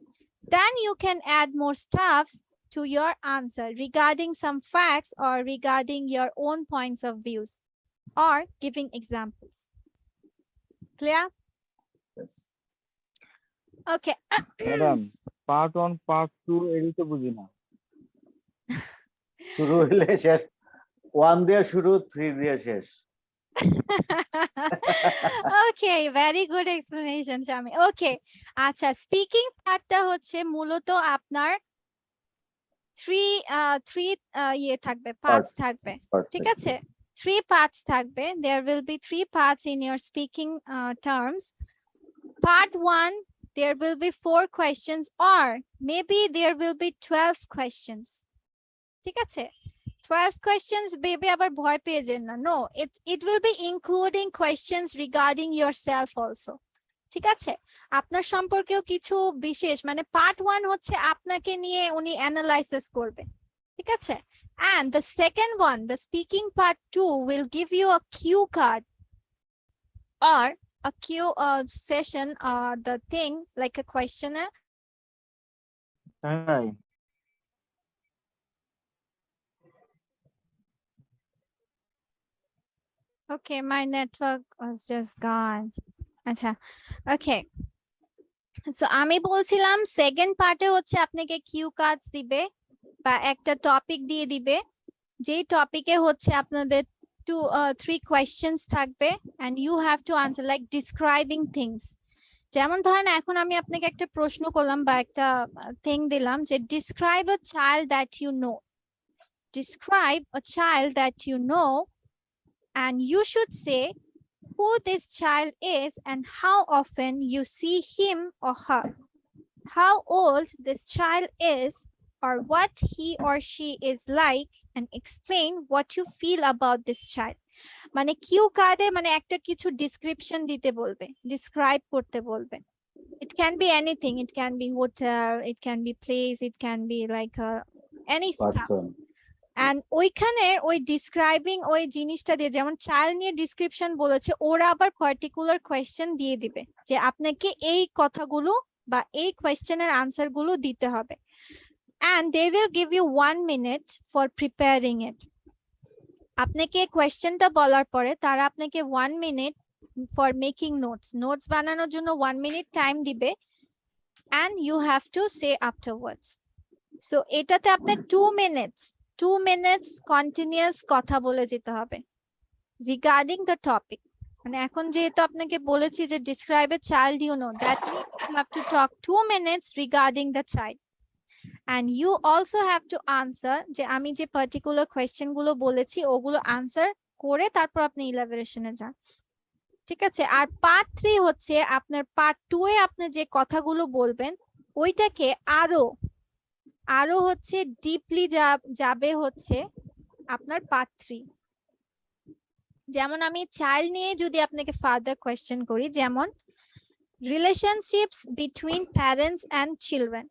Speaker 1: Then you can add more stuffs to your answer regarding some facts or regarding your own points of views or giving examples. Clear?
Speaker 13: Yes.
Speaker 1: Okay.
Speaker 5: Madam, part 1 part 2 এরই তো বুঝি না।
Speaker 13: শুরু হলে শেষ, 1 দিয়ে শুরু, 3 দিয়ে শেষ।
Speaker 1: Okay, very good explanation, Shami. Okay, আচ্ছা, স্পিকিং পার্টটা হচ্ছে মূলত আপনার 3 ইয়ে থাকবে, পার্টস থাকবে। ঠিক আছে, 3 parts থাকবে। There will be 3 parts in your speaking terms. Part 1, there will be 4 questions or maybe there will be 12 questions. ঠিক আছে, 12 questions baby আবার ভয় পেয়ে যেন না। No, it will be including questions regarding yourself also. ঠিক আছে, আপনার সম্পর্কেও কিছু বিশেষ, মানে পার্ট 1 হচ্ছে আপনাকে নিয়ে উনি অ্যানালাইসিস করবে। ঠিক আছে, and the second one, the speaking part 2, will give you a cue card or a cue session, the thing like a questionnaire.
Speaker 5: তাই
Speaker 1: Okay, my network was just gone. আচ্ছা, okay. So আমি বলছিলাম second পার্টে হচ্ছে আপনাকে Q cards দিবে বা একটা টপিক দিয়ে দিবে, যেই টপিকে হচ্ছে আপনাদের 2-3 questions থাকবে and you have to answer like describing things. যেমন ধরেন এখন আমি আপনাকে একটা প্রশ্ন করলাম বা একটা থিং দিলাম যে describe a child that you know. Describe a child that you know and you should say who this child is and how often you see him or her, how old this child is or what he or she is like, and explain what you feel about this child. মানে Q কার্ডে মানে একটা কিছু description দিতে বলবে, describe করতে বলবে। It can be anything, it can be hotel, it can be place, it can be like any stuff. And ওইখানে ওই ডিসক্রাইবিং ওই জিনিসটা দিয়ে, যেমন চাইল্ড নিয়ে ডিসক্রিপশন বলেছে, ওরা আবার পার্টিকুলার কোয়েশ্চেন দিয়ে দিবে যে আপনাকে এই কথাগুলো বা এই কোয়েশ্চেনের আনসার গুলো দিতে হবে। And they will give you 1 minute for preparing it. আপনাকে কোয়েশ্চেনটা বলার পরে তারা আপনাকে 1 minute for making notes বানানোর জন্য 1 minute টাইম দিবে and you have to say afterwards. So এটাতে আপনার 2 minutes কন্টিনিউয়াস কথা বলে যেতে হবে রিগার্ডিং দ্য টপিক। মানে এখন যেহেতু আপনাকে বলেছি যে describe a child you know, that means you have to talk 2 minutes regarding the child and you also have to answer যে আমি যে পার্টিকুলার কোয়েশ্চেন গুলো বলেছি ওগুলো আনসার করে তারপর আপনি ইলাবোরেশনে যান, ঠিক আছে? আর পার্ট 3 হচ্ছে আপনার পার্ট 2 এ আপনি যে কথাগুলো বলবেন ওইটাকে আরো হচ্ছে ডিপলি যাবে হচ্ছে আপনার পার্ট 3। যেমন আমি চাইল্ড নিয়ে যদি আপনাকে ফার্দার কোয়েশ্চেন করি, যেমন relationships between parents and children,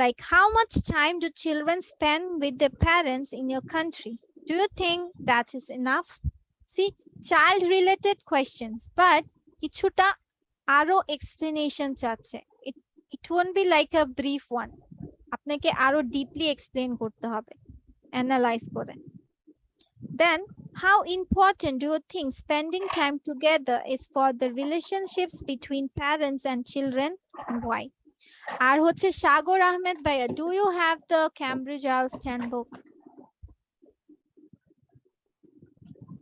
Speaker 1: like how much time do children spend with their parents in your country? Do you think that is enough? See, child related questions, but কিছুটা আরো explanation চাচ্ছে। It won't be like a brief one, আপনাকে আরো deeply explain করতে হবে, analyze করে। Then how important do you think spending time together is for the relationships between parents and children, and why? আর হচ্ছে সাগর আহমেদ ভাইয়া, do you have the Cambridge IELTS 10 book?